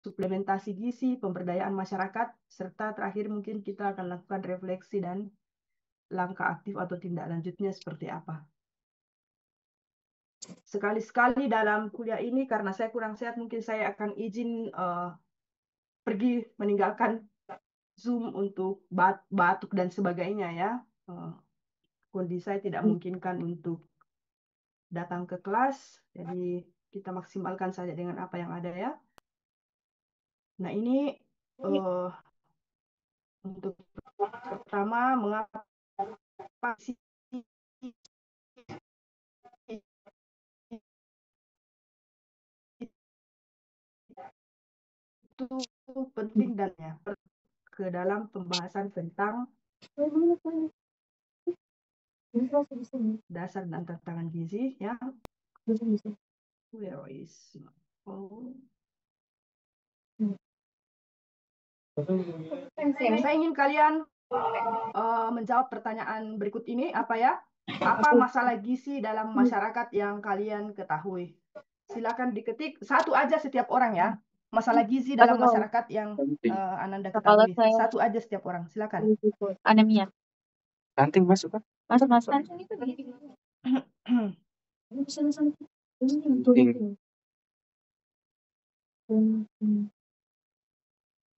suplementasi gizi, pemberdayaan masyarakat, serta terakhir mungkin kita akan lakukan refleksi dan langkah aktif atau tindak lanjutnya seperti apa. Sekali-sekali dalam kuliah ini, karena saya kurang sehat, mungkin saya akan izin pergi meninggalkan Zoom untuk batuk dan sebagainya ya. Kondisi saya tidak memungkinkan untuk datang ke kelas, jadi kita maksimalkan saja dengan apa yang ada ya. Nah ini untuk pertama, mengapa sih itu penting dan ya ke dalam pembahasan tentang dasar dan tantangan gizi ya. Where is saya ingin kalian menjawab pertanyaan berikut ini apa ya? Apa masalah gizi dalam masyarakat yang kalian ketahui? Silakan diketik satu aja setiap orang ya. Masalah gizi dalam masyarakat yang Ananda ketahui. Satu aja setiap orang. Silakan. Anemia. Stunting masuk kan? Masuk. Stunting.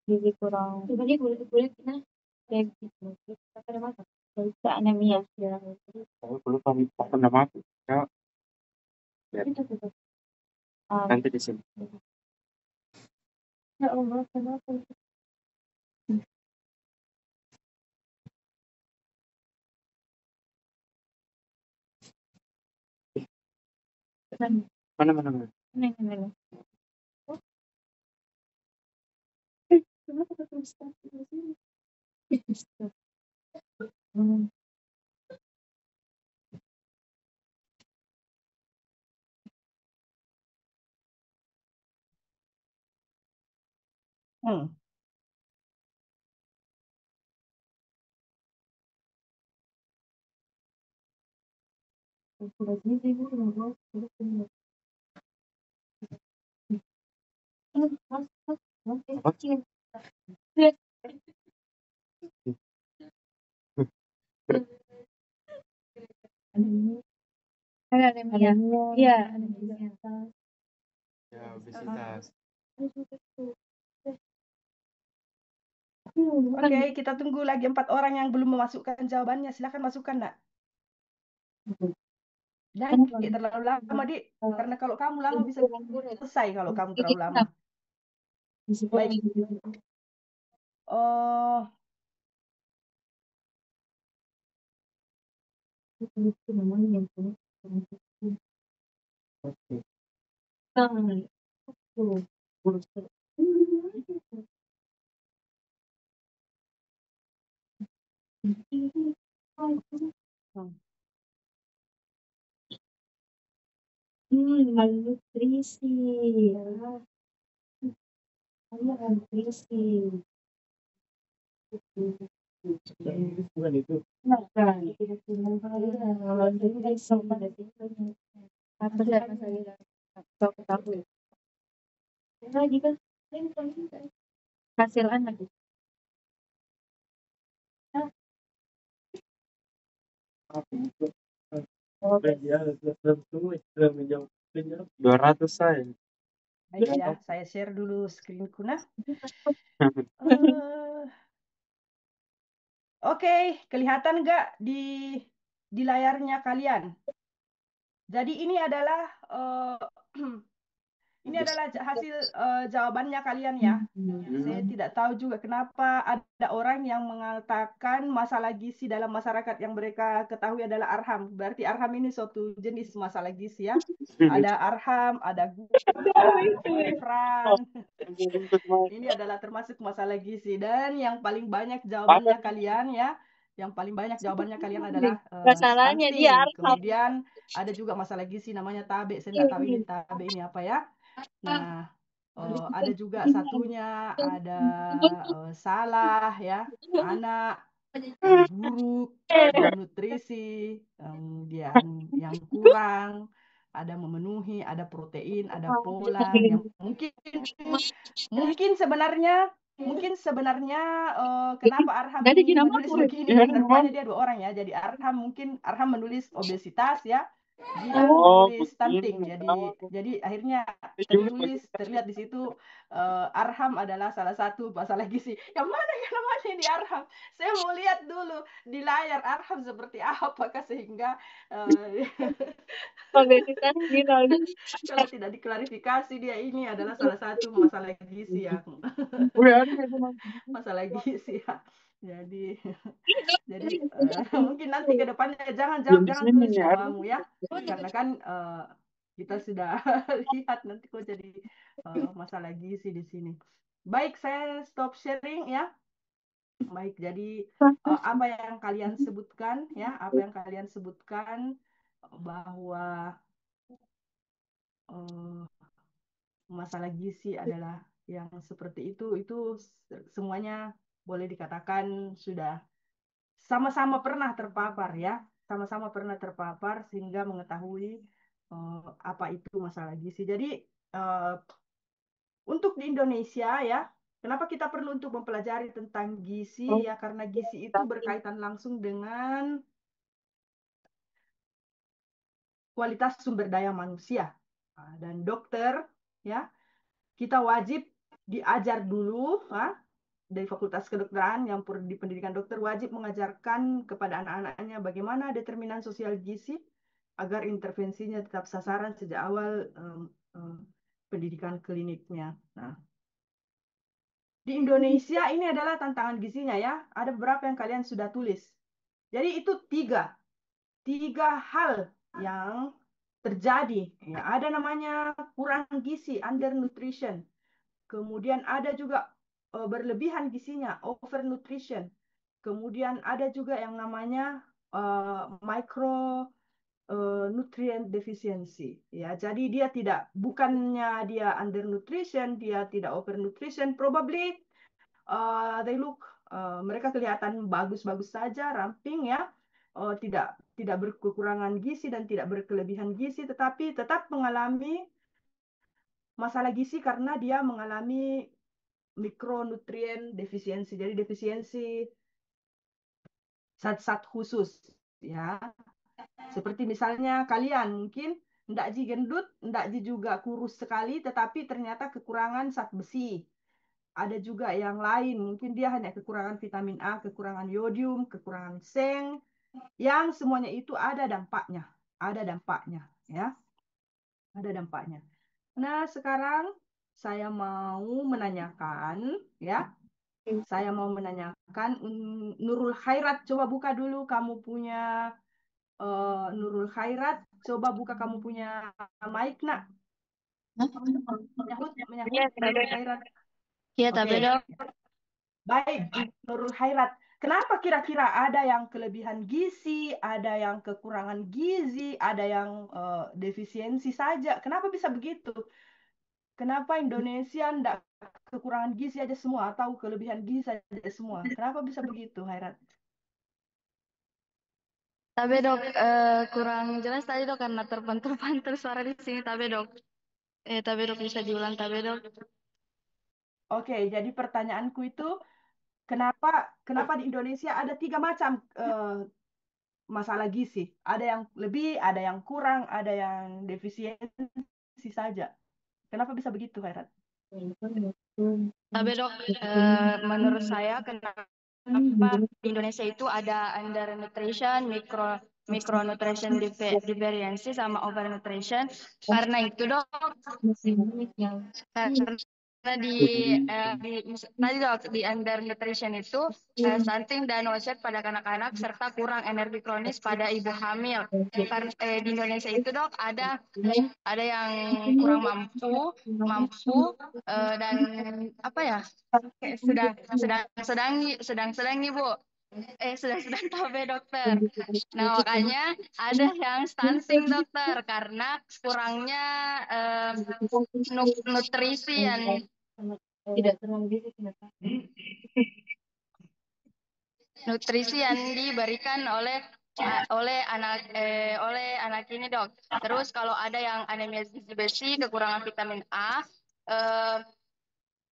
Gizi kurang. Jadi kulit kita kayak gitu. Kita masuk. Bisa anemia. Saya belum pernah masuk. Ya, nanti di sini. Ya Allah, kenapa? Mana. Ini. Kenapa terus di sini? Anemia. Iya, anemia. Ya, obesitas. Oke, kita tunggu lagi 4 orang yang belum memasukkan jawabannya. Silakan masukkan, Nak. Jangan terlalu lama, Dik. Karena kalau kamu lama bisa selesai kalau kamu terlalu lama. Baik. Malnutrisi. Malnutrisi. Bukan itu. Hasil anak. Dia 200 saya. Baik ya, saya share dulu screen-ku, nah. Oke, kelihatan nggak di layarnya kalian? Jadi ini adalah hasil jawabannya kalian ya. Saya tidak tahu juga kenapa ada orang yang mengatakan masalah gizi dalam masyarakat yang mereka ketahui adalah arham. Berarti arham ini suatu jenis masalah gizi ya. Ada arham, ada gufran. Ini adalah termasuk masalah gizi. Dan yang paling banyak jawabannya kalian ya. Yang paling banyak jawabannya kalian adalah stunting. Kemudian ada juga masalah gizi namanya tabe. Saya tidak tahu ini tabe ini apa ya. Nah, ada juga satunya, ada salah ya, anak, buruk, malnutrisi, kemudian yang kurang, ada memenuhi, ada protein, ada polar yang mungkin sebenarnya kenapa Arham Gak ada ini nama menulis aku. begini karena rupanya dia 2 orang ya. Jadi Arham menulis obesitas ya. Jihan Oh, menulis begini. stunting. Jadi akhirnya terlihat di situ Arham adalah salah satu masalah gizi. Yang mana yang namanya di Arham? Saya mau lihat dulu di layar Arham seperti apakah sehingga Obesitas gitu. kalau tidak diklarifikasi dia ini adalah salah satu masalah gizi ya. Udah ada itu Masalah gizi ya. Jadi mungkin nanti ke depannya jangan yang di sini tulis nih ada. namamu ya. Karena kan kita sudah lihat nanti kok jadi masalah gizi di sini. Baik, saya stop sharing ya. Baik, jadi apa yang kalian sebutkan ya, bahwa masalah gizi adalah yang seperti itu semuanya boleh dikatakan sudah sama-sama pernah terpapar ya, sama-sama pernah terpapar sehingga mengetahui apa itu masalah gizi. Jadi untuk di Indonesia ya, kenapa kita perlu untuk mempelajari tentang gizi ya, karena gizi itu berkaitan langsung dengan kualitas sumber daya manusia. Dan dokter ya, kita wajib diajar dulu dari Fakultas Kedokteran yang di pendidikan dokter wajib mengajarkan kepada anak-anaknya bagaimana determinan sosial gizi agar intervensinya tetap sasaran sejak awal pendidikan kliniknya. Nah, di Indonesia ini adalah tantangan gizinya ya. Ada beberapa yang kalian sudah tulis. Jadi itu tiga hal yang terjadi. Ya, ada namanya kurang gizi, undernutrition. Kemudian ada juga berlebihan gizinya, overnutrition. Kemudian ada juga yang namanya micronutrient deficiency. Ya, jadi dia bukannya dia undernutrition, dia tidak overnutrition, probably mereka kelihatan bagus-bagus saja, ramping ya, tidak berkekurangan gizi dan tidak berkelebihan gizi, tetapi tetap mengalami masalah gizi karena dia mengalami mikronutrien defisiensi. Jadi defisiensi zat-zat khusus ya. Seperti misalnya kalian mungkin ndak ji gendut, ndak ji juga kurus sekali, tetapi ternyata kekurangan zat besi. Ada juga yang lain, mungkin dia hanya kekurangan vitamin A, kekurangan yodium, kekurangan seng, yang semuanya itu ada dampaknya. Ada dampaknya ya. Ada dampaknya. Nah, sekarang saya mau menanyakan ya. Saya mau menanyakan Nurul Khairat, coba buka dulu kamu punya Nurul Khairat, coba buka kamu punya mic nak. Menyahut Nurul Khairat. Iya, tapi Oke. dok. Baik, Nurul Khairat. Kenapa kira-kira ada yang kelebihan gizi, ada yang kekurangan gizi, ada yang defisiensi saja? Kenapa bisa begitu? Kenapa Indonesia ndak kekurangan gizi aja semua atau kelebihan gizi saja semua? Kenapa bisa begitu, Khairat? Tapi dok, kurang jelas tadi dok karena terpantul-pantul suara di sini. Tapi dok, tapi dok bisa diulang tapi dok. Oke, jadi pertanyaanku itu kenapa di Indonesia ada 3 macam masalah gizi? Ada yang lebih, ada yang kurang, ada yang defisiensi saja. Kenapa bisa begitu, Khairat? Tapi dok, menurut saya kenapa di Indonesia itu ada undernutrition, micronutrition deficiency sama overnutrition. Karena itu dok, karena tadi dok di undernutrition itu stunting dan wasted pada anak-anak serta kurang energi kronis pada ibu hamil. Karena di Indonesia itu dok ada yang kurang mampu dan apa ya, sedang nih Bu, sedang tabe dokter. Nah makanya ada yang stunting dokter karena kurangnya nutrisi yang diberikan oleh oleh anak ini dok. Terus kalau ada yang anemia gizi besi, kekurangan vitamin A, eh,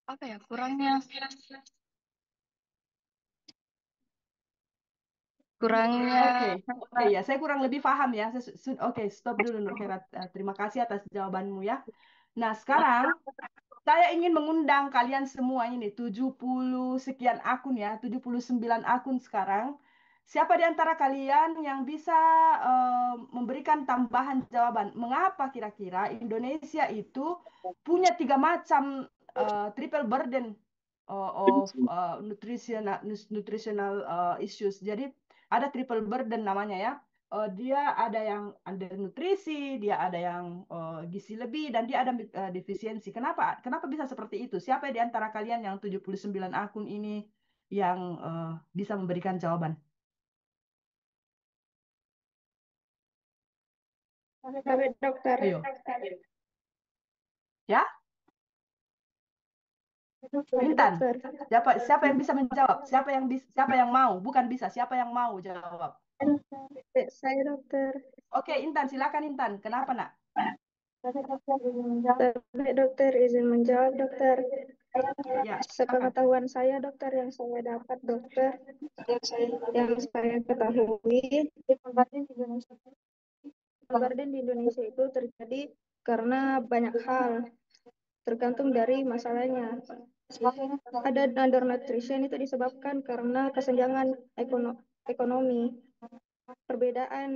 apa ya kurangnya Oke, oke ya, saya kurang lebih paham ya. Oke, stop dulu Nur Khairat. Terima kasih atas jawabanmu ya. Nah, sekarang saya ingin mengundang kalian semua ini, 70 sekian akun ya, 79 akun sekarang. Siapa di antara kalian yang bisa memberikan tambahan jawaban? Mengapa kira-kira Indonesia itu punya tiga macam triple burden of nutritional issues. Jadi ada triple burden namanya ya. Dia ada yang undernutrisi, dia ada yang gizi lebih, dan dia ada defisiensi. Kenapa? Kenapa bisa seperti itu? Siapa di antara kalian yang 79 akun ini yang bisa memberikan jawaban? Tapi dokter, Ayo, ya, tapi Intan. dokter, Siapa yang bisa menjawab? Siapa yang mau? Bukan bisa, siapa yang mau jawab? saya dokter. Oke, Intan, silakan Intan. Kenapa, Nak? Tapi dokter izin menjawab dokter. Ya, silakan. Sepengetahuan saya dokter yang saya dapat dokter, yang saya ketahui, burden di Indonesia itu terjadi karena banyak hal, tergantung dari masalahnya. Ada undernutrition itu disebabkan karena kesenjangan ekonomi. Perbedaan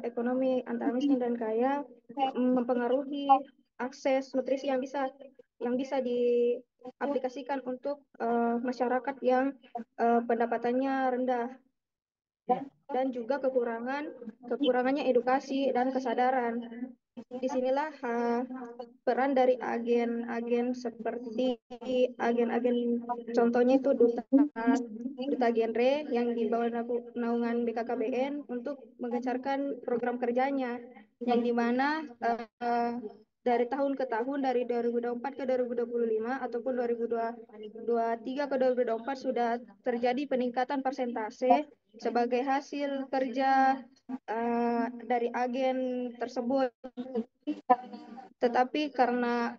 ekonomi antara miskin dan kaya mempengaruhi akses nutrisi yang bisa diaplikasikan untuk masyarakat yang pendapatannya rendah, Ya. dan juga kekurangannya edukasi dan kesadaran. Disinilah peran dari agen-agen seperti agen-agen, contohnya itu duta genre yang di bawah naungan BKKBN untuk menggencarkan program kerjanya, yang dimana dari tahun ke tahun, dari 2024 ke 2025 ataupun 2023 ke 2024 sudah terjadi peningkatan persentase sebagai hasil kerja dari agen tersebut. Tetapi karena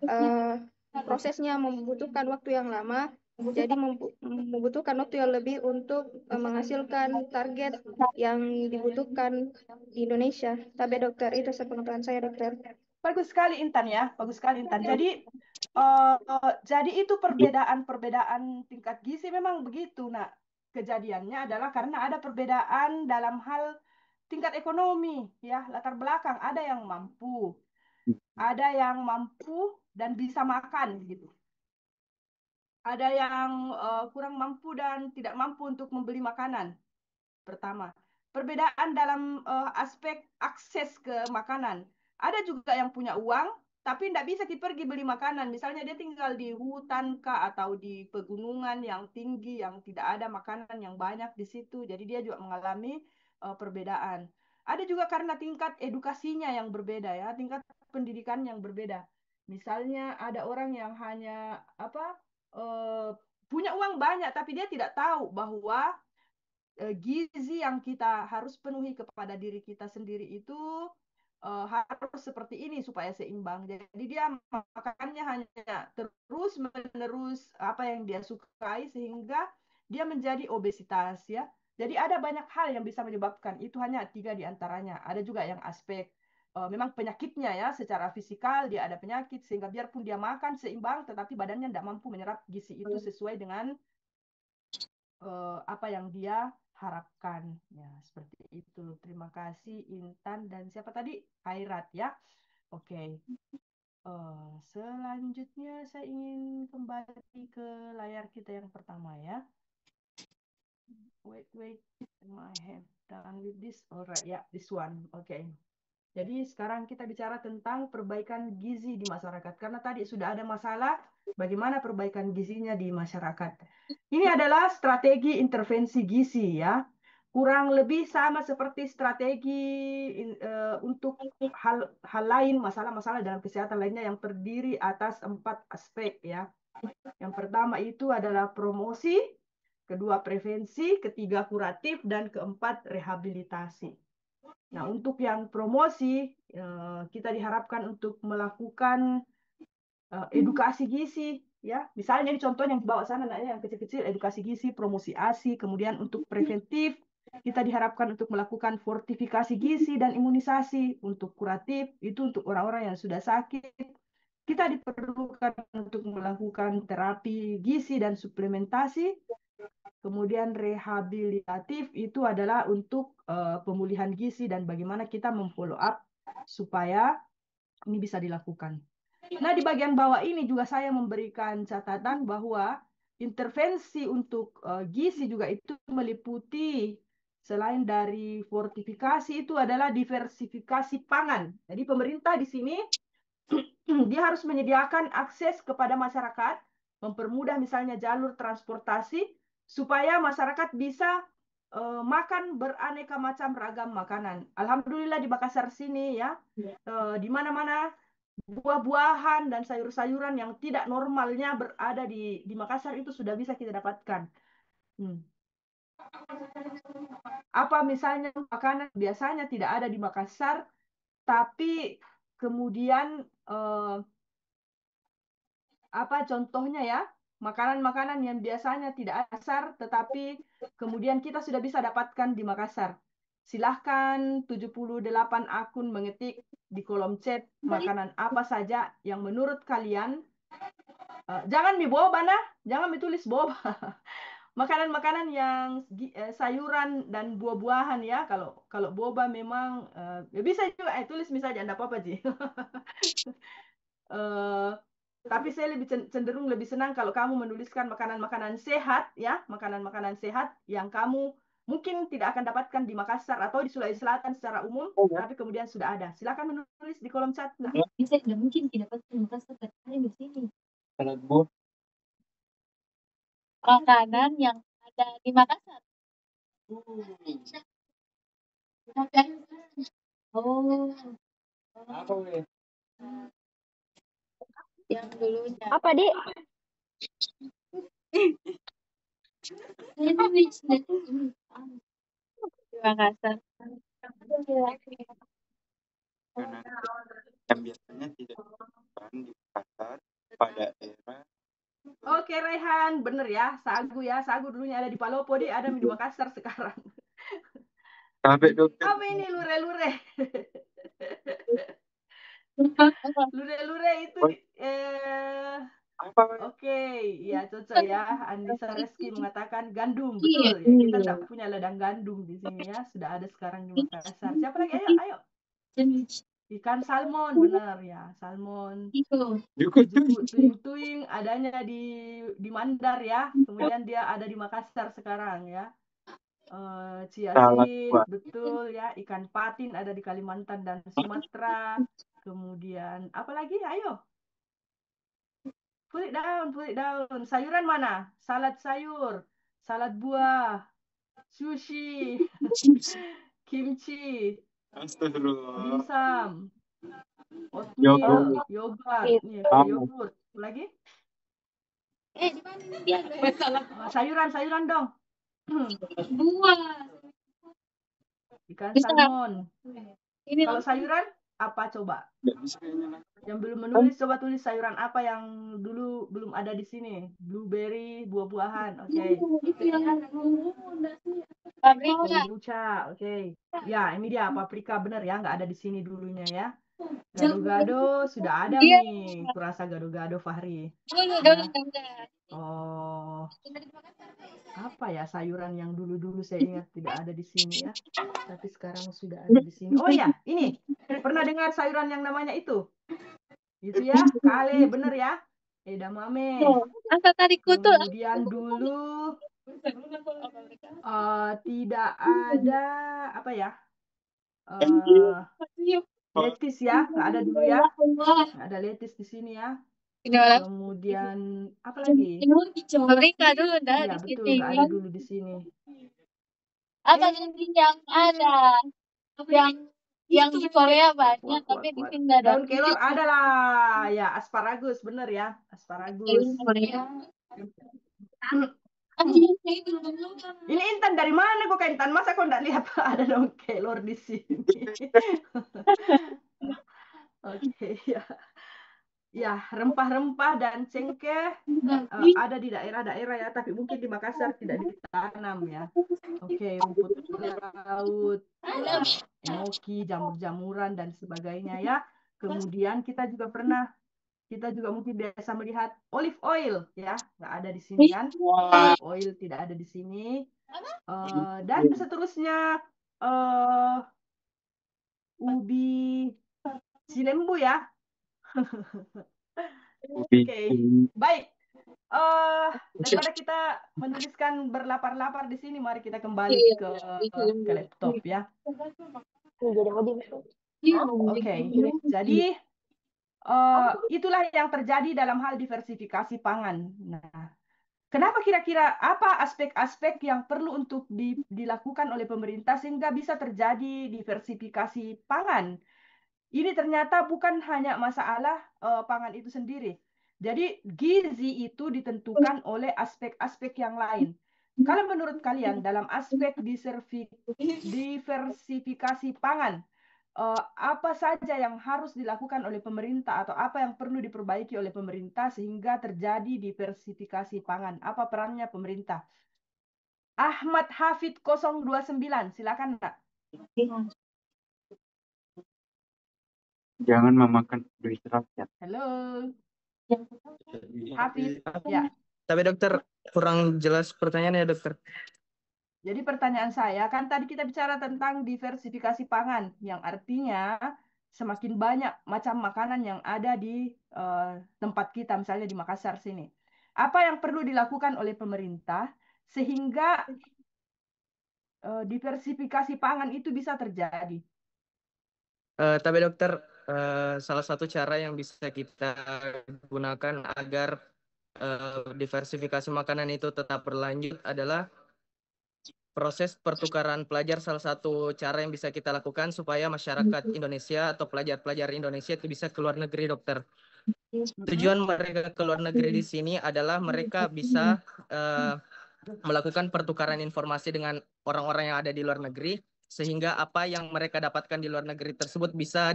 prosesnya membutuhkan waktu yang lama, jadi membutuhkan waktu yang lebih untuk menghasilkan target yang dibutuhkan di Indonesia. Tapi dokter, itu sepengetahuan saya dokter. Bagus sekali Intan ya, bagus sekali Intan. Jadi itu perbedaan tingkat gizi memang begitu. Nah, kejadiannya adalah karena ada perbedaan dalam hal tingkat ekonomi ya, latar belakang. Ada yang mampu dan bisa makan gitu. Ada yang kurang mampu dan tidak mampu untuk membeli makanan. Pertama, perbedaan dalam aspek akses ke makanan. Ada juga yang punya uang, tapi tidak bisa pergi beli makanan. Misalnya dia tinggal di hutan kah atau di pegunungan yang tinggi yang tidak ada makanan yang banyak di situ. Jadi dia juga mengalami perbedaan. Ada juga karena tingkat edukasinya yang berbeda ya, tingkat pendidikan yang berbeda. Misalnya ada orang yang hanya eh, punya uang banyak, tapi dia tidak tahu bahwa gizi yang kita harus penuhi kepada diri kita sendiri itu harus seperti ini supaya seimbang. Jadi dia makannya hanya terus menerus apa yang dia sukai sehingga dia menjadi obesitas ya. Jadi ada banyak hal yang bisa menyebabkan itu, hanya tiga di antaranya. Ada juga yang aspek memang penyakitnya ya, secara fisikal dia ada penyakit sehingga biarpun dia makan seimbang tetapi badannya tidak mampu menyerap gizi itu sesuai dengan apa yang dia harapkan. Ya, seperti itu. Terima kasih Intan dan siapa tadi? Khairat ya. Oke. Selanjutnya saya ingin kembali ke layar kita yang pertama ya. Wait. I have done with this. Alright, ya, this one. Oke. Jadi sekarang kita bicara tentang perbaikan gizi di masyarakat. Karena tadi sudah ada masalah bagaimana perbaikan gizinya di masyarakat. Ini adalah strategi intervensi gizi ya. Kurang lebih sama seperti strategi untuk hal lain, masalah-masalah dalam kesehatan lainnya yang terdiri atas 4 aspek ya. Yang pertama itu adalah promosi, kedua prevensi, ketiga kuratif, dan keempat rehabilitasi. Nah, untuk yang promosi, kita diharapkan untuk melakukan edukasi gizi, ya. Misalnya ini contoh yang di bawah sana, yang kecil-kecil, edukasi gizi, promosi ASI. Kemudian untuk preventif, kita diharapkan untuk melakukan fortifikasi gizi dan imunisasi. Untuk kuratif, itu untuk orang-orang yang sudah sakit. Kita diperlukan untuk melakukan terapi gizi dan suplementasi. Kemudian rehabilitatif itu adalah untuk pemulihan gizi dan bagaimana kita memfollow up supaya ini bisa dilakukan. Nah, di bagian bawah ini juga saya memberikan catatan bahwa intervensi untuk gizi juga itu meliputi selain dari fortifikasi itu adalah diversifikasi pangan. Jadi pemerintah di sini dia harus menyediakan akses kepada masyarakat, mempermudah misalnya jalur transportasi supaya masyarakat bisa makan beraneka macam ragam makanan. Alhamdulillah di Makassar sini ya, di mana-mana buah-buahan dan sayur-sayuran yang tidak normalnya berada di Makassar itu sudah bisa kita dapatkan. Apa misalnya makanan biasanya tidak ada di Makassar, tapi kemudian apa contohnya ya, makanan-makanan yang biasanya tidak ada Makassar, tetapi kemudian kita sudah bisa dapatkan di Makassar. Silahkan 78 akun mengetik di kolom chat makanan apa saja yang menurut kalian, jangan mie boba nah, jangan ditulis boba. Makanan-makanan yang sayuran dan buah-buahan ya. Kalau boba memang bisa juga tulis misalnya, enggak apa-apa sih. Tapi saya lebih cenderung lebih senang kalau kamu menuliskan makanan-makanan sehat ya, makanan-makanan sehat yang kamu mungkin tidak akan dapatkan di Makassar atau di Sulawesi Selatan secara umum, tapi kemudian sudah ada. Silakan menulis di kolom chat. Nah. Bisa tidak mungkin didapatkan di Makassar karena di sini. Salad buah. Makanan yang ada di Makassar. Oh. Apa weh? Yang dulunya. Apa, Dik? Di Makassar. Makanan yang biasanya tidak ditemukan di Makassar pada era. Oke Rehan, bener ya, sagu ya, sagu dulunya ada di Palopo, deh ada di Makassar sekarang. Sampai dokter. Apa ini lure-lure? Lure-lure itu apa? Oke, ya cocok ya. Andisa Reski mengatakan gandum, betul ya. Kita tidak punya ladang gandum di sini ya, sudah ada sekarang di Makassar. Siapa lagi? Ayo, ayo. Ikan salmon, benar ya, salmon. Tuing-tuing adanya di Mandar ya, kemudian dia ada di Makassar sekarang ya. Ciasin, betul ya. Ikan patin ada di Kalimantan dan Sumatera. Kemudian apa lagi? Ayo. Put it down. Sayuran mana? Salad sayur, salad buah, sushi, kimchi, dimsum, oatmeal, yogurt. Lagi? Di mana dia? Sayuran dong. Buah. Ikan salmon. Kalau sayuran apa coba? Yang belum menulis coba tulis sayuran apa yang dulu belum ada di sini. Blueberry, buah-buahan. Oke. Itu yang paprika. Oke. Ya, ini dia paprika, bener ya, nggak ada di sini dulunya ya. Gado-gado sudah ada nih. Kurasa gado-gado Fahri. Oh. Apa ya sayuran yang dulu-dulu saya ingat tidak ada di sini ya. Tapi sekarang sudah ada di sini. Oh ya, ini. Pernah dengar sayuran yang namanya itu? Itu ya, kale, bener ya. Edamame. Kemudian dulu tidak ada apa ya? Letis ya, nggak ada dulu ya. Nggak ada letis di sini ya. Kemudian apa lagi? Paprika dulu dah Iya, di betul, sini. nggak ada dulu di sini. Apa nanti yang ada? Yang di Korea banyak, tapi di sini nggak ada. Daun kelor ada lah. Ya, asparagus, bener ya. Asparagus. Ini Intan dari mana kok, Intan? Masa kok nggak lihat ada daun kelor di sini? Oke, ya. Ya, rempah-rempah dan cengkeh ada di daerah-daerah ya, tapi mungkin di Makassar tidak ditanam ya. Oke, rumput laut, enoki, jamur-jamuran dan sebagainya ya. Kemudian kita juga mungkin biasa melihat olive oil ya, nggak ada di sini kan? Olive oil tidak ada di sini. Dan seterusnya ubi cilembu ya. Oke, baik. Daripada kita menuliskan berlapar-lapar di sini, mari kita kembali ke laptop ya. Oke, jadi itulah yang terjadi dalam hal diversifikasi pangan. Nah, kenapa kira-kira apa aspek-aspek yang perlu untuk dilakukan oleh pemerintah sehingga bisa terjadi diversifikasi pangan? Ini ternyata bukan hanya masalah pangan itu sendiri. Jadi gizi itu ditentukan oleh aspek-aspek yang lain. Kalau menurut kalian dalam aspek diversifikasi pangan, apa saja yang harus dilakukan oleh pemerintah atau apa yang perlu diperbaiki oleh pemerintah sehingga terjadi diversifikasi pangan? Apa perannya pemerintah? Ahmad Hafid 029, silakan Nak. Jangan memakan duit rakyat. Halo, Hafid. Ya. Tapi dokter, kurang jelas pertanyaannya dokter. Jadi pertanyaan saya, kan tadi kita bicara tentang diversifikasi pangan, yang artinya semakin banyak macam makanan yang ada di tempat kita, misalnya di Makassar sini. Apa yang perlu dilakukan oleh pemerintah sehingga diversifikasi pangan itu bisa terjadi? Tapi dokter, salah satu cara yang bisa kita gunakan agar diversifikasi makanan itu tetap berlanjut adalah proses pertukaran pelajar. Salah satu cara yang bisa kita lakukan supaya masyarakat Indonesia atau pelajar-pelajar Indonesia itu bisa ke luar negeri, dokter. Tujuan mereka ke luar negeri di sini adalah mereka bisa melakukan pertukaran informasi dengan orang-orang yang ada di luar negeri, sehingga apa yang mereka dapatkan di luar negeri tersebut bisa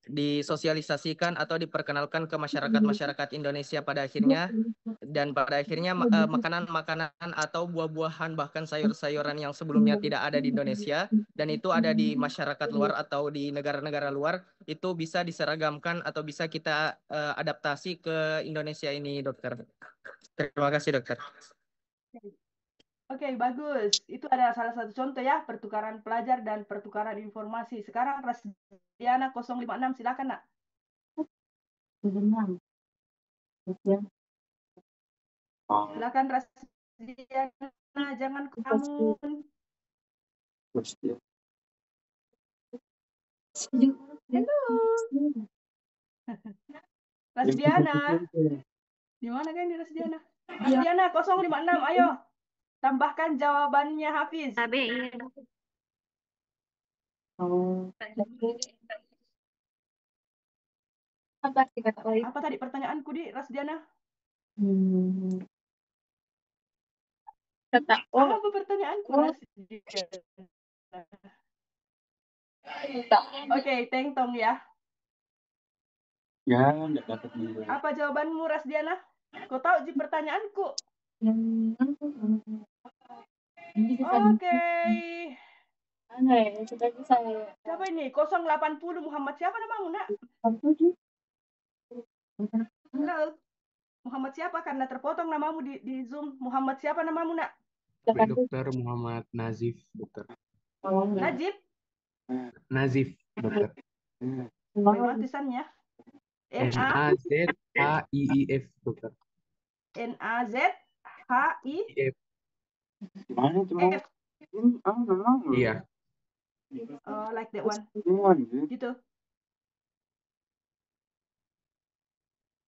disosialisasikan atau diperkenalkan ke masyarakat Indonesia pada akhirnya, dan pada akhirnya makanan-makanan atau buah-buahan bahkan sayur-sayuran yang sebelumnya tidak ada di Indonesia dan itu ada di masyarakat luar atau di negara-negara luar itu bisa diseragamkan atau bisa kita adaptasi ke Indonesia ini, dokter. Terima kasih, dokter. Oke, bagus. Itu adalah salah satu contoh ya, pertukaran pelajar dan pertukaran informasi. Sekarang Rasdiana 056, silakan Nak. Silakan Rasdiana, jangan kamun. Halo. Rasdiana. Di mana kan di Rasdiana? Rasdiana 056, ayo. Tambahkan jawabannya Hafiz. Apa tadi pertanyaanku di Rasdiana? Apa pertanyaanku Rasdiana? Oke, tengtong ya. Ya, nggak dapat nilai. Apa jawabanmu Rasdiana? Kau tahu di pertanyaanku? Oke. Siapa ini? 080 Muhammad. Siapa namamu, Nak? Halo. Muhammad siapa? Karena terpotong namamu di Zoom. Muhammad siapa namamu, Nak? Dokter Muhammad Nazif, dokter. Najib? Nazif, dokter. Bagaimana tulisannya? N-A-Z-H-I-I-F, dokter. N-A-Z-H-I-F. Gimana itu? Iya. Like that one. Gitu.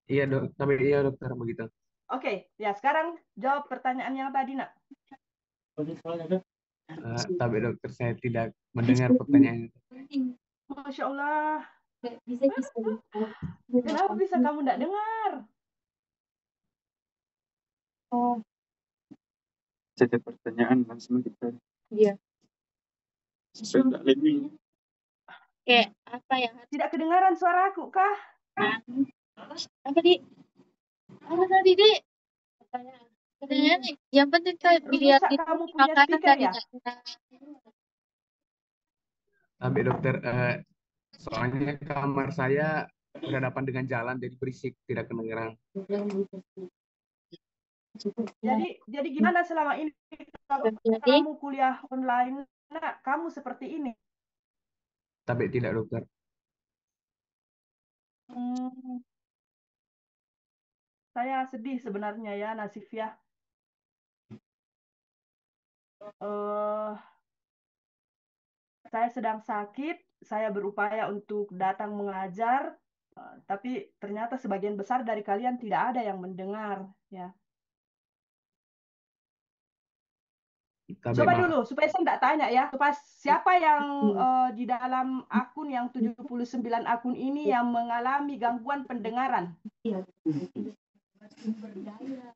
Iya, tapi iya dokter begitu. Oke, ya sekarang jawab pertanyaan yang tadi, Nak. Tapi dokter, saya tidak mendengar pertanyaannya. Masya Allah. Kenapa bisa kamu tidak dengar? Oh, Setiap pertanyaan langsung kita iya. sudah lebih. Kayak apa ya? Tidak kedengaran suaraku kah? Apa di? Apa tadi di? Katanya nih, yang penting kan biar Rusak itu kamu punya makanan speaker tadi ya? nggak kena. Tapi dokter, soalnya kamar saya berhadapan dengan jalan, jadi berisik, tidak kedengeran. Jadi gimana selama ini kalau Jadi kamu kuliah online, nah, kamu seperti ini? Tapi tidak dokter. Hmm, saya sedih sebenarnya ya, Nasif ya. Eh, saya sedang sakit, saya berupaya untuk datang mengajar, tapi ternyata sebagian besar dari kalian tidak ada yang mendengar, ya. Tapi Coba maaf, dulu, supaya saya tidak tanya ya, siapa yang di dalam akun yang 79 akun ini yang mengalami gangguan pendengaran?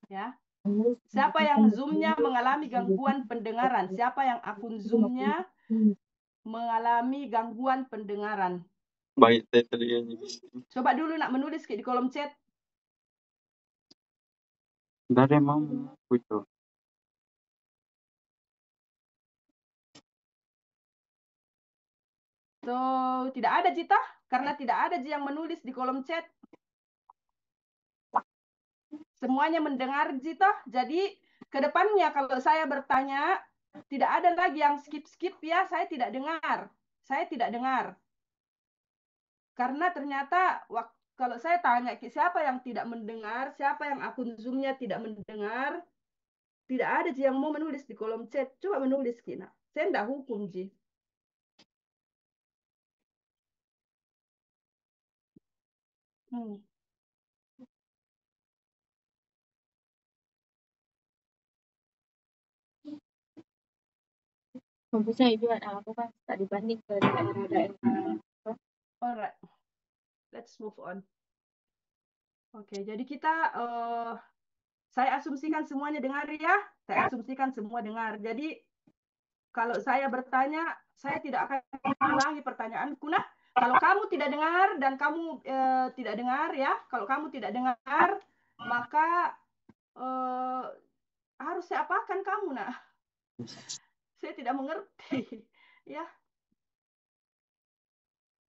Ya. Siapa yang Zoom-nya mengalami gangguan pendengaran? Siapa yang akun Zoom-nya mengalami gangguan pendengaran? Baik, saya tadi yang Coba dulu nak menulis di kolom chat. tidak ada yang mau mengaku itu. So, tidak ada Cita, karena tidak ada yang menulis di kolom chat. Semuanya mendengar Cita. Jadi, ke depannya kalau saya bertanya, tidak ada lagi yang skip-skip ya, saya tidak dengar. Saya tidak dengar. Karena ternyata kalau saya tanya siapa yang tidak mendengar, siapa yang akun Zoom-nya tidak mendengar, tidak ada Ji yang mau menulis di kolom chat. Coba menulis Kina. Saya tidak hukum Ji. Hmm. bagusnya itu aku kan tak dibanding ke daerah-daerah. Alright, let's move on. Oke, jadi kita saya asumsikan semuanya dengar ya. Saya asumsikan semua dengar. Jadi kalau saya bertanya, saya tidak akan ulangi pertanyaanku. Nah, kalau kamu tidak dengar dan kamu tidak dengar ya, kalau kamu tidak dengar, maka harus saya apakan kamu, nak? Saya tidak mengerti. Ya,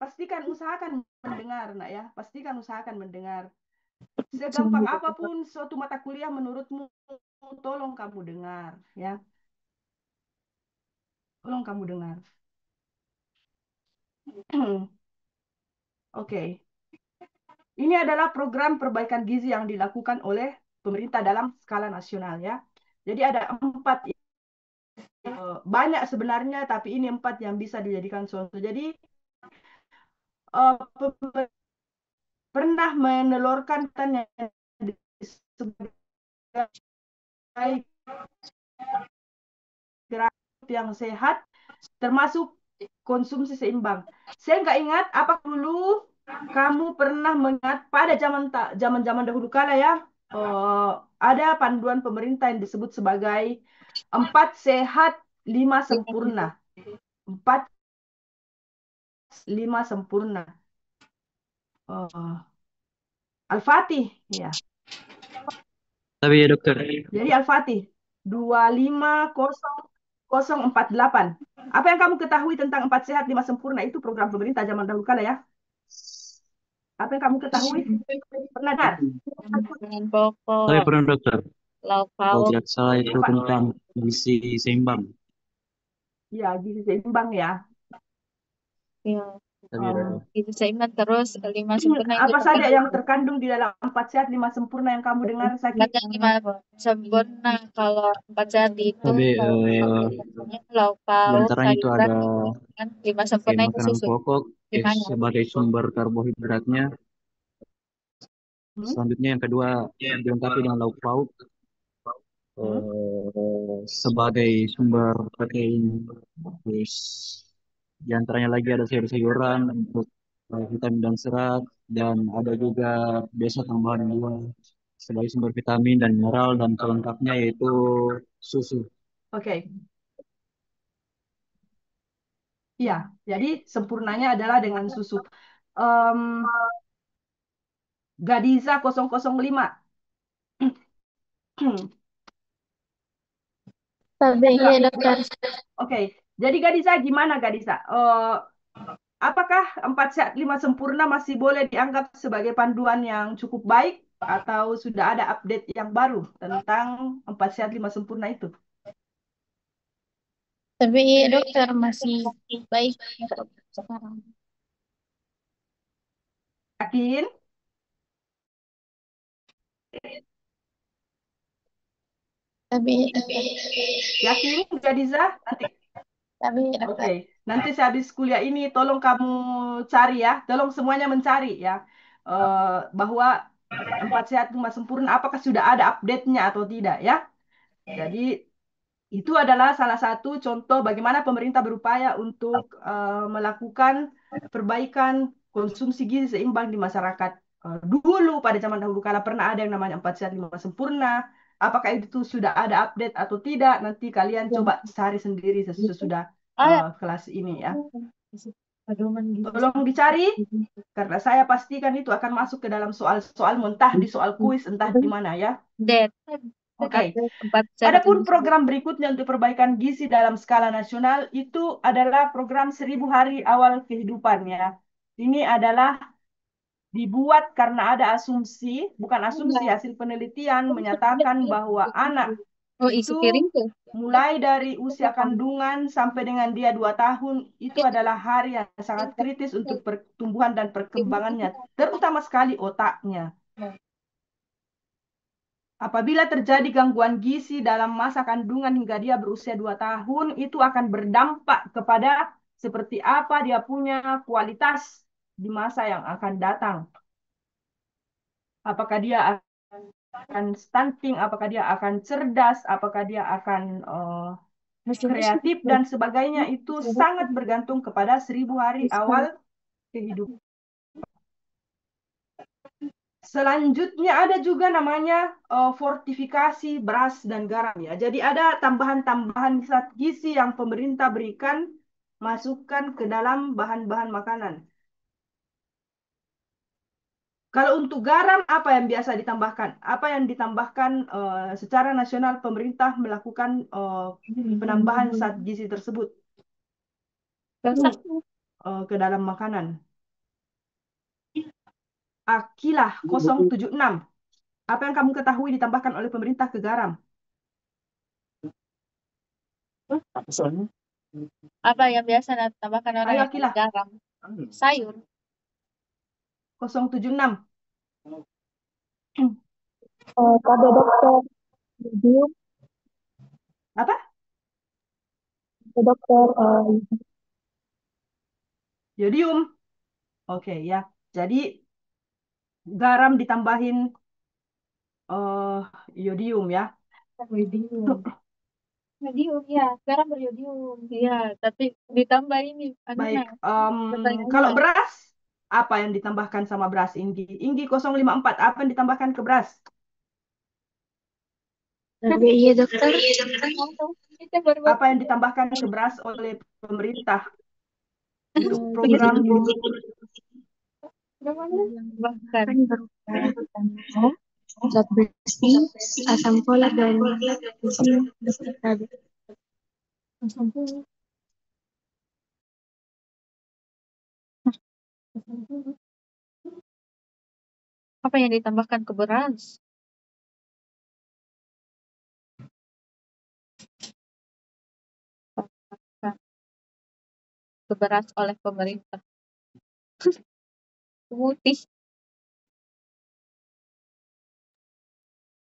pastikan usahakan mendengar, nak ya. Pastikan usahakan mendengar. Segampang apapun suatu mata kuliah menurutmu, tolong kamu dengar, ya. Tolong kamu dengar. Oke. Ini adalah program perbaikan gizi yang dilakukan oleh pemerintah dalam skala nasional ya. Jadi ada 4, banyak sebenarnya, tapi ini 4 yang bisa dijadikan contoh. Jadi pernah menelurkan yang sebagai gerak yang sehat, termasuk konsumsi seimbang. Saya nggak ingat apa dulu kamu pernah mengingat pada zaman dahulu kala ya, ada panduan pemerintah yang disebut sebagai 4 sehat 5 sempurna. 4 5 sempurna. Al-Fatih ya. Tapi ya dokter, Jadi Al-Fatih 250048. Apa yang kamu ketahui tentang 4 sehat 5 sempurna? Itu program pemerintah zaman dahulu kala ya. Apa yang kamu ketahui? Pernah dengar? Dengan tapi pokok, pernah dokter, lauk kalau pauk, tidak salah itu Apa? tentang gizi seimbang. Ya, gizi seimbang ya. ya, Tapi itu seimbang terus 5 sempurna itu Apa saja terkandung. yang terkandung di dalam 4 sehat 5 sempurna yang kamu dengar, Saki? Banyak 5 sempurna kalau 4 sehat itu tapi lauk di pauk, antaranya itu sayuran, ada kan 5 sempurna itu makanan susu. pokok Limanya. sebagai sumber karbohidratnya. Hmm? Selanjutnya yang kedua dilengkapi dengan lauk pauk Hmm? sebagai sumber protein. Terus di antaranya lagi ada sayur-sayuran untuk vitamin dan serat, dan ada juga biasa tambahan buah. sebagai sumber vitamin dan mineral, dan pelengkapnya yaitu susu. Oke. Iya, jadi sempurnanya adalah dengan susu. Em, Gadiza 005. Iya, dokter. Oke, jadi Gadiza gimana Gadiza? Apakah 4 sehat 5 sempurna masih boleh dianggap sebagai panduan yang cukup baik atau sudah ada update yang baru tentang 4 sehat 5 sempurna itu? Tapi iya, dokter masih baik untuk sekarang. Yakin? Tapi iya, Yakin Gadiza? Nanti tapi iya, Oke, dokter. nanti sehabis kuliah ini tolong kamu cari ya, tolong semuanya mencari ya, bahwa 4 sehat 5 sempurna apakah sudah ada update-nya atau tidak ya. Jadi itu adalah salah satu contoh bagaimana pemerintah berupaya untuk melakukan perbaikan konsumsi gizi seimbang di masyarakat. Dulu pada zaman dahulu kala pernah ada yang namanya 4 sehat 5 sempurna. Apakah itu sudah ada update atau tidak? Nanti kalian coba cari sendiri sesudah Ah, kelas ini ya. pedoman gizi Tolong dicari karena saya pastikan itu akan masuk ke dalam soal-soal mentah di soal kuis entah di mana ya. dead. Oke. Tempat sehat Adapun gizi. program berikutnya untuk perbaikan gizi dalam skala nasional itu adalah program 1000 hari awal kehidupan ya. Ini adalah dibuat karena ada asumsi, bukan asumsi, hasil penelitian menyatakan bahwa anak Oh, isi itu piring tuh. mulai dari usia kandungan sampai dengan dia 2 tahun itu adalah hari yang sangat kritis untuk pertumbuhan dan perkembangannya, terutama sekali otaknya. Apabila terjadi gangguan gizi dalam masa kandungan hingga dia berusia 2 tahun, itu akan berdampak kepada seperti apa dia punya kualitas di masa yang akan datang. Apakah dia akan stunting, apakah dia akan cerdas, apakah dia akan kreatif, dan sebagainya. Itu sangat bergantung kepada 1000 hari awal kehidupan. Selanjutnya ada juga namanya fortifikasi beras dan garam ya. Jadi ada tambahan-tambahan zat gizi yang pemerintah berikan masukkan ke dalam bahan-bahan makanan. Kalau untuk garam apa yang biasa ditambahkan? Apa yang ditambahkan secara nasional pemerintah melakukan penambahan zat gizi tersebut ke dalam makanan. Akilah 076. Apa yang kamu ketahui ditambahkan oleh pemerintah ke garam? Apa yang biasa ditambahkan orang Ayo yang Akilah. garam? Sayur. 076. Pada dokter. Apa? Dokter. Yodium. Oke ya. Jadi garam ditambahin yodium ya. Yodium. Yodium ya, garam beryodium. Iya, tapi ditambah ini Baik. pertanyaannya. Kalau beras, apa yang ditambahkan sama beras Inggi? Inggi 054, apa yang ditambahkan ke beras? Iya, dokter. Apa yang ditambahkan ke beras oleh pemerintah untuk program Bahkan zat besi, asam folat, dan gizi tadi. apa yang ditambahkan ke beras? Ke beras oleh pemerintah. Putih.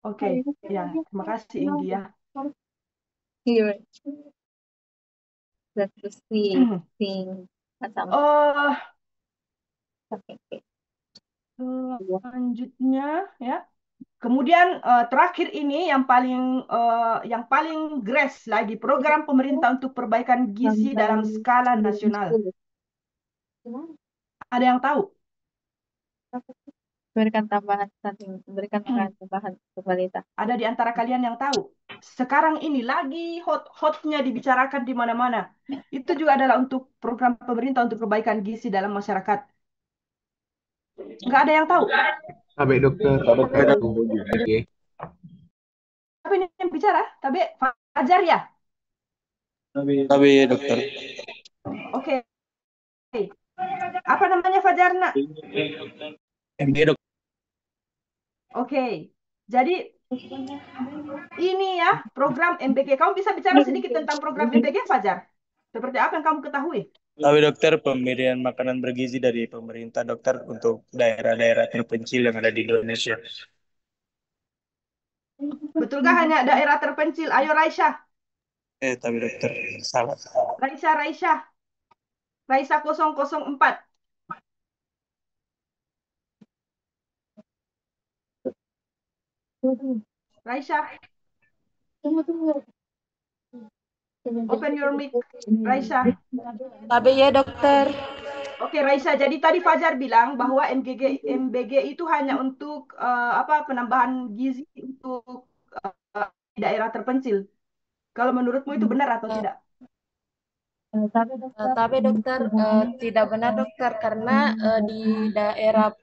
Oke, ya, terima kasih Inggi ya. Iya. Zat besi, asam. Selanjutnya ya. Kemudian terakhir ini yang paling gres lagi program pemerintah untuk perbaikan gizi dalam skala nasional. Ada yang tahu? berikan tambahan something, berikan makanan tambahan untuk balita. Ada di antara kalian yang tahu? Sekarang ini lagi hot-hotnya dibicarakan di mana-mana. Itu juga adalah untuk program pemerintah untuk perbaikan gizi dalam masyarakat. Nggak ada yang tahu. Tabe dokter. Oke. Tapi ini yang bicara, tapi Fajar ya. Tapi dokter. Oke. Apa namanya Fajar, nak? MBA dokter. Oke. Jadi ini ya program MBG. Kamu bisa bicara sedikit tentang program MBG, Fajar? Seperti apa yang kamu ketahui? Tapi dokter, pemberian makanan bergizi dari pemerintah dokter untuk daerah-daerah terpencil yang ada di Indonesia. Betulkah hanya daerah terpencil? Ayo Raisya. Tapi dokter, salah. Raisya 004. Raisya, open your mic. Raisya. Tapi ya dokter. Oke Raisya, jadi tadi Fajar bilang bahwa MBG itu hanya untuk penambahan gizi untuk daerah terpencil. Kalau menurutmu itu benar atau tidak? Tapi dokter tidak benar dokter karena di daerah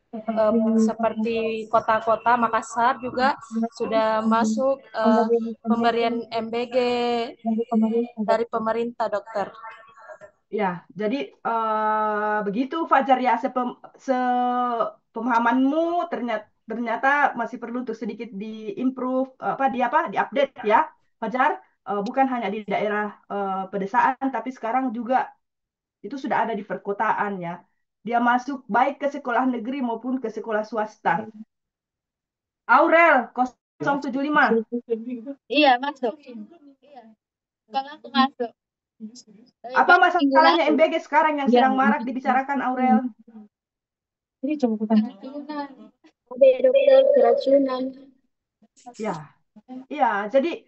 seperti kota-kota Makassar juga sudah masuk pemberian MBG dari pemerintah dokter. Ya, jadi begitu Fajar ya, sepemahamanmu ternyata masih perlu untuk sedikit diimprove diupdate ya, Fajar. Bukan hanya di daerah pedesaan, tapi sekarang juga itu sudah ada di perkotaan ya. Dia masuk baik ke sekolah negeri maupun ke sekolah swasta. Aurel 075. Iya, masuk. Iya. Kalau aku masuk. Apa masalahnya MBG sekarang yang sedang marak dibicarakan, Aurel? Ini coba keracunan. Keracunan. Ya, jadi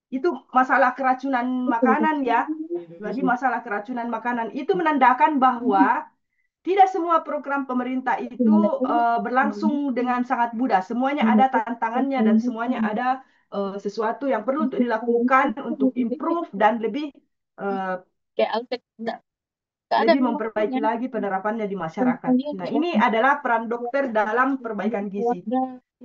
itu masalah keracunan makanan ya. Jadi masalah keracunan makanan itu menandakan bahwa tidak semua program pemerintah itu berlangsung dengan sangat mudah. Semuanya ada tantangannya dan semuanya ada sesuatu yang perlu untuk dilakukan untuk improve dan lebih memperbaiki lagi penerapannya di masyarakat. Nah, ini adalah peran dokter dalam perbaikan gizi.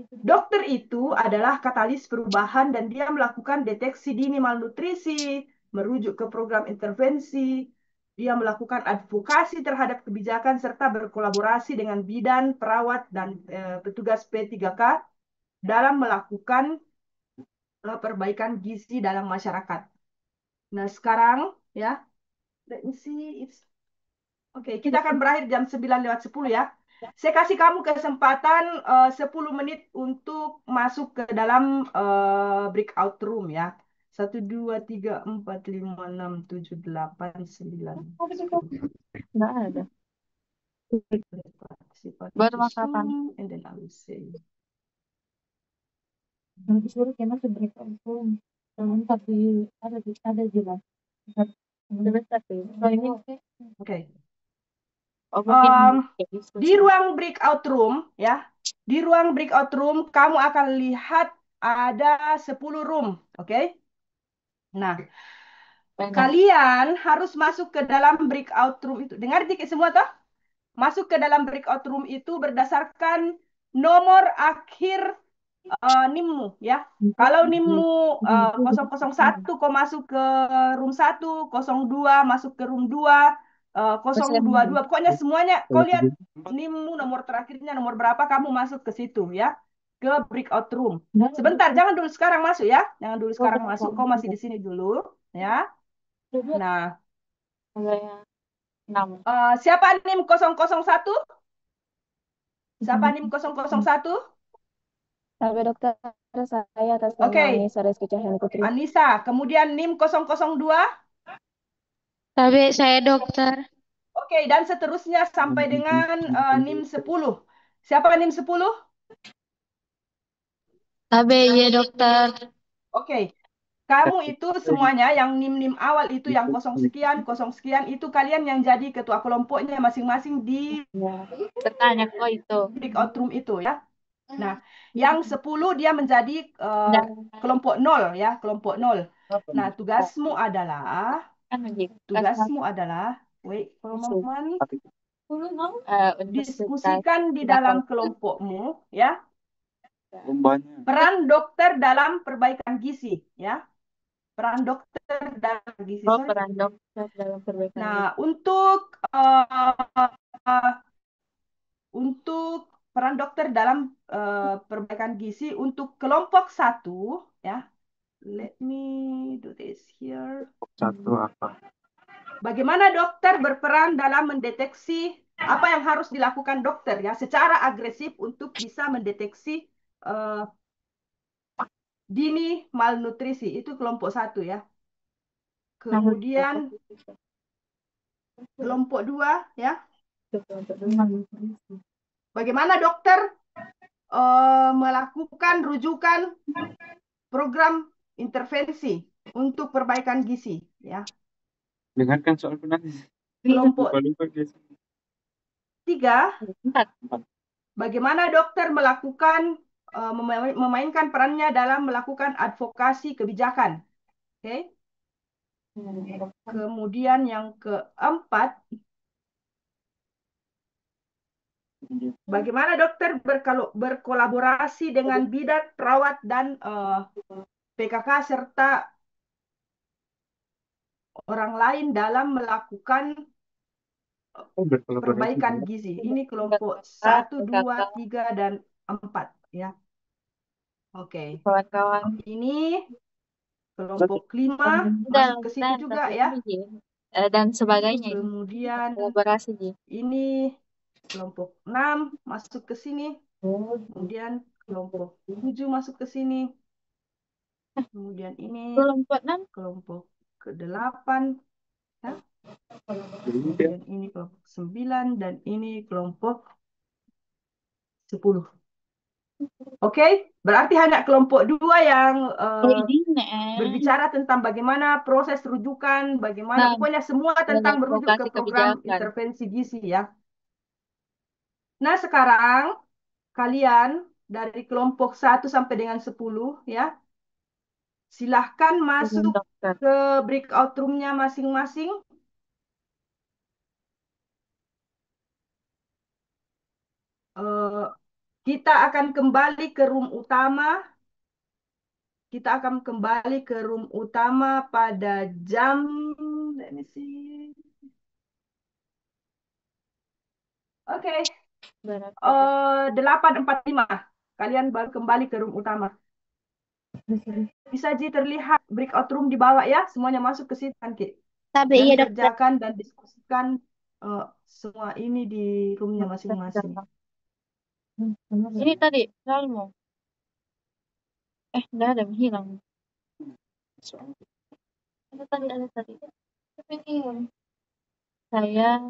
Dokter itu adalah katalis perubahan dan dia melakukan deteksi dini malnutrisi, merujuk ke program intervensi, dia melakukan advokasi terhadap kebijakan serta berkolaborasi dengan bidan, perawat, dan petugas P3K dalam melakukan perbaikan gizi dalam masyarakat. Nah, sekarang ya, let me see. Oke, kita akan berakhir jam 9:10 ya. Saya kasih kamu kesempatan 10 menit untuk masuk ke dalam breakout room ya. 1, 2, 3, 4, 5, 6, 7, 8, 9. Nggak ada. Baru makan. And then I will say. Nanti suruh kena ke breakout room. Tapi ada jelas. Oke. Di ruang breakout room ya, di ruang breakout room kamu akan lihat ada 10 room, oke? Nah, kalian harus masuk ke dalam breakout room itu. Dengar dikit semua toh? Masuk ke dalam breakout room itu berdasarkan nomor akhir NIM-mu ya. Kalau NIM-mu 001 kau masuk ke room 1, 02 masuk ke room 2, 022. Pokoknya semuanya kau lihat NIM-mu nomor terakhirnya nomor berapa kamu masuk ke situ ya. Ke breakout room. Sebentar, jangan dulu sekarang masuk ya. Jangan dulu sekarang masuk, kau masih di sini dulu ya. Nah, siapa NIM 001? Siapa NIM 001? Tapi dokter, saya atas nama Oke. Anissa Reski Cahyani Putri. Anissa, kemudian NIM 002. Tapi saya dokter. Oke, dan seterusnya sampai dengan NIM 10. Siapa NIM 10? Tapi ya dokter. Oke. Kamu itu semuanya yang nim-nim awal itu yang kosong sekian itu kalian yang jadi ketua kelompoknya masing-masing di Bertanya kok itu. breakout room itu ya. Nah, yang 10 dia menjadi kelompok 0 ya, kelompok 0. Nah, tugasmu adalah wait for a moment, diskusikan di dalam kelompokmu ya. Peran dokter dalam perbaikan gizi ya. Peran dokter dalam gizi. Peran dokter dalam perbaikan gizi. Nah, untuk peran dokter dalam perbaikan gizi untuk kelompok 1 ya. Let me do this here. Satu apa? Bagaimana dokter berperan dalam mendeteksi apa yang harus dilakukan dokter ya secara agresif untuk bisa mendeteksi dini malnutrisi. Itu kelompok 1 ya. Kemudian kelompok 2 ya. Bagaimana dokter melakukan rujukan program intervensi untuk perbaikan gizi ya. Dengarkan soal penulis. Kelompok 3, bagaimana dokter melakukan memainkan perannya dalam melakukan advokasi kebijakan. Oke. Kemudian yang keempat, bagaimana dokter berkolaborasi dengan bidan, perawat, dan PKK serta orang lain dalam melakukan perbaikan gizi. Ini kelompok 1, 2, 3, dan 4 ya. Oke. Kawan-kawan. Ini kelompok 5 masuk ke situ juga ya. Dan sebagainya. Kemudian kolaborasi. Ini kelompok 6 masuk ke sini. Kemudian kelompok 7 masuk ke sini. Kemudian ini kelompok ke-8 ya. Kemudian ini kelompok 9 dan ini kelompok 10. Oke, berarti hanya kelompok 2 yang berbicara tentang bagaimana proses rujukan, bagaimana pokoknya semua tentang merujuk ke program intervensi gizi ya. Nah, sekarang kalian dari kelompok 1 sampai dengan 10 ya. Silahkan masuk ke breakout room-nya masing-masing. Kita akan kembali ke room utama. Kita akan kembali ke room utama pada jam, let me see. Oke. 8.45. Kalian baru kembali ke room utama. Bisa terlihat breakout room di bawah ya. Semuanya masuk ke situ kan, Ki. Tapi dan iya, kerjakan dan diskusikan semua ini di roomnya masing-masing. Ini tadi Salmo. Enggak ada, hilang. Ada tadi. Tapi ini saya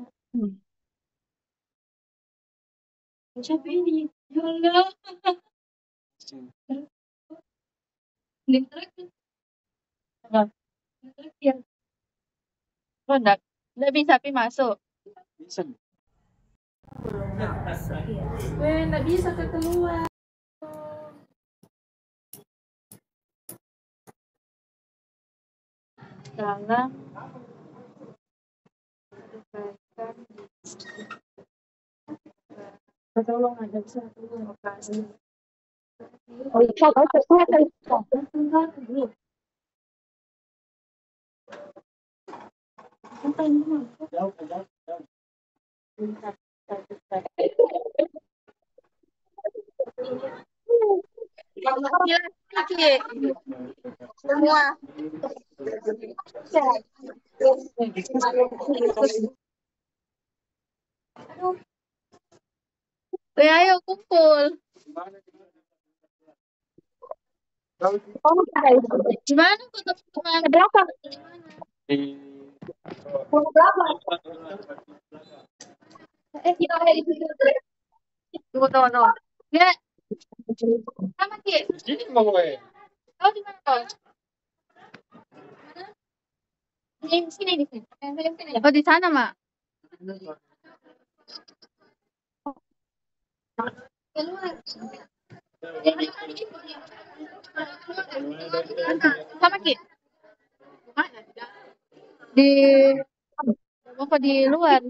siapa ini? Ya Allah. Enggak. Ya. Oh, enggak bisa tapi masuk. Bisa. Enggak bisa keluar. Dalam tolong ada satu lokasi. Oh iya, kalau saya akan dulu. Semua. Ayo kumpul. Gimana teman-teman? Ke belakang. Tunggu. Ya. Sama Ki. Kau di mana kau? Di sini, di sini. Oh, di sana, Mak. Keluar. Sama Ki. Di apa di luar?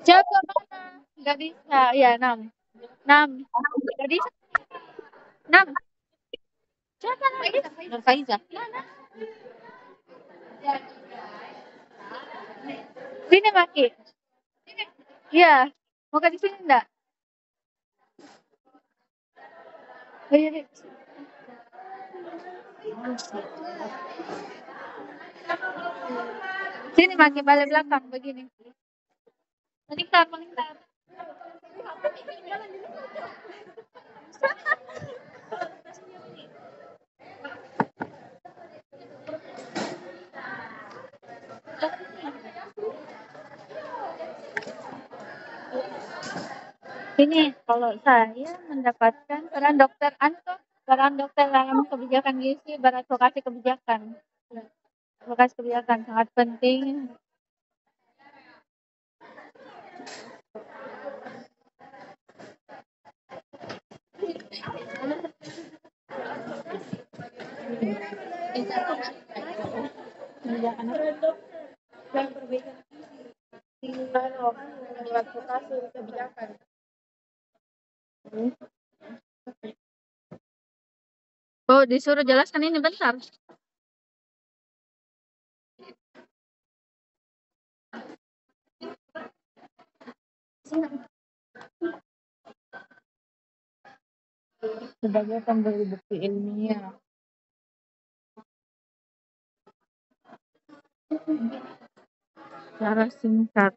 Jaga mana? Nggak bisa. Ya, 6. 6. Nggak bisa. 6. Siapa lagi? Nur Faiza. Mana? Sini, Maki. Iya. Mau ke di sini enggak? Oh, iya, iya. Sini, Maki, balik belakang begini. Melingkar, melingkar. Ini kalau saya mendapatkan peran dokter Anto, peran dokter dalam kebijakan gizi, beradvokasi kebijakan. Advokasi kebijakan sangat penting. Dan perbedaan kalau advokasi kebijakan. Oh, disuruh jelaskan ini bentar. Sebagai pemberi bukti ilmiah. Secara singkat.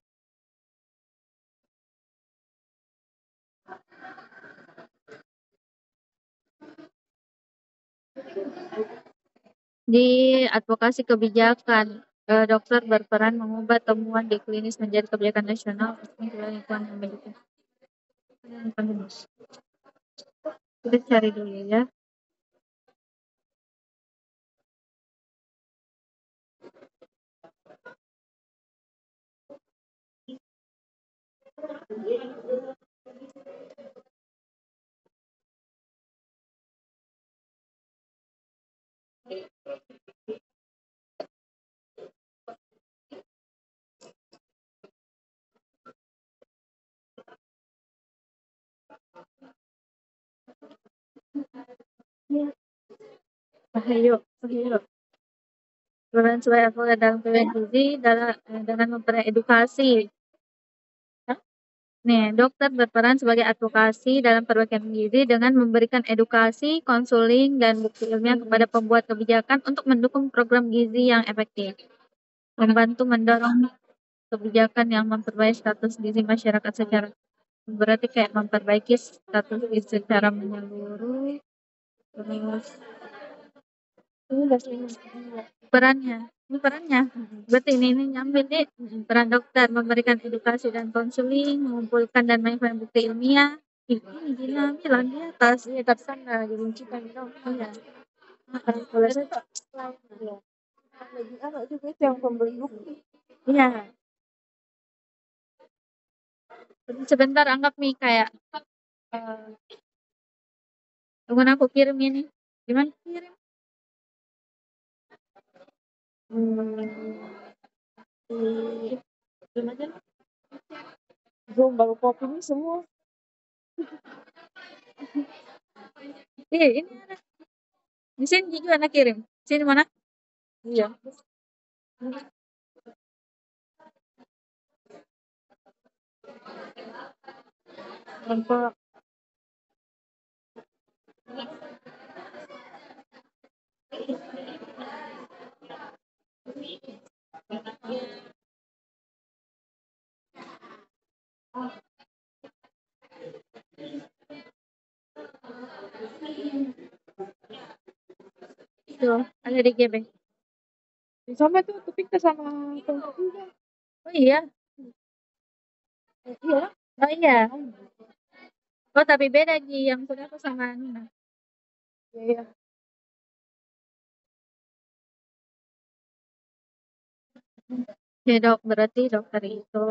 Di advokasi kebijakan, dokter berperan mengubah temuan di klinis menjadi kebijakan nasional. Kita cari dulu ya. Ayo. Peran sebagai advokat dalam kebijakan gizi dengan memperoleh edukasi. Nih, dokter berperan sebagai advokasi dalam perbaikan gizi dengan memberikan edukasi, konseling, dan bukti ilmiah kepada pembuat kebijakan untuk mendukung program gizi yang efektif. Membantu mendorong kebijakan yang memperbaiki status gizi masyarakat secara berarti kayak memperbaiki status gizi secara menyeluruh. Terus perannya, ini perannya. Berarti ini nyambil nih peran dokter memberikan edukasi dan konseling, mengumpulkan dan menyampaikan bukti ilmiah. Ini Gina bilang di atas. Ini atas sana diruncingkan dong. Iya. Kalau saya tak ya. Lagi anak juga itu yang pembeli bukti. Iya. Sebentar anggap nih kayak tunggu aku kirim ini. Gimana kirim? Gimana? Zoom baru copy ini semua. Iya, ini ada. Di sini juga anak kirim. Sini mana? Iya. Nampak. Tuh, ada di GB. Sama tuh, tapi kita sama kelompok juga. Oh iya. Iya. Oh iya. Oh tapi beda di yang sudah aku sama Nuna. Iya. Oke dok, berarti dokter itu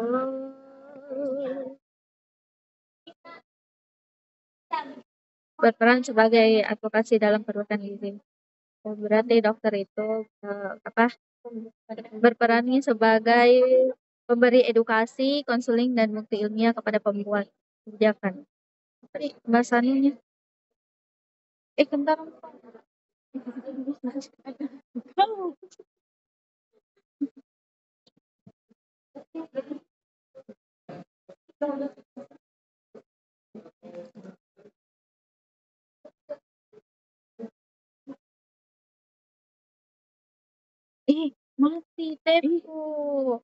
berperan sebagai advokasi dalam perbaikan gizi. Berarti dokter itu berperannya sebagai pemberi edukasi, konseling, dan bukti ilmiah kepada pembuat kebijakan. Tadi bahasanya, bentar. Mati tempo.